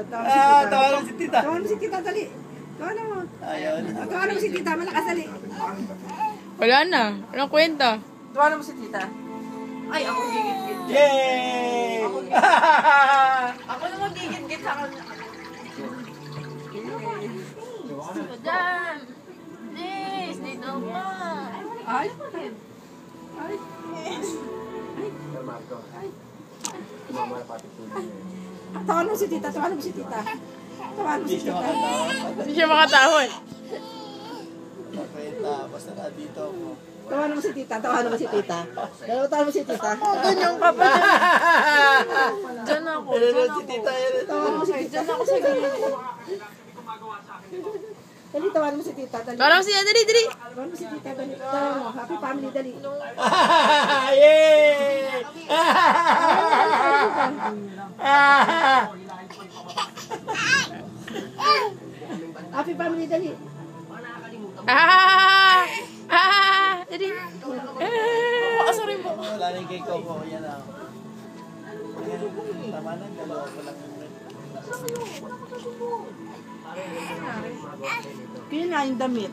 Tawanan mo si tita. Tawanan mo si tita, dali. Tawanan mo. Ayun. Tawanan mo si tita, malakas dali. Wala na. Walang kwenta. Tawanan mo si tita. Ay, ako gigit-git. Yay! Ako naman gigit-git sa kanya. Diyan! Please, dito ka. Ay. Tawanan mo si tita, tawanan mo si tita. Tawanan mo si tita. Hindi siya makatawad. Kwenta, basta na dito ako. Tawanan mo si tita, tawanan mo si tita. Tawanan mo si tita. Ganyan ka pa. Diyan ako. Ayun si tita. Tawanan mo si tita. Diyan ako sa gilid. Dali, tawanan mo si tita, dali. Parang siya. Dali, dali. Tawanan mo si tita, dali. Tawanan mo. Happy family, dali. Yay! Happy family, dali. Dali. Sorry po. Wala na yung kay Coco. Yan lang. Tama na, dalawa ko lang. Kaya na yung damit.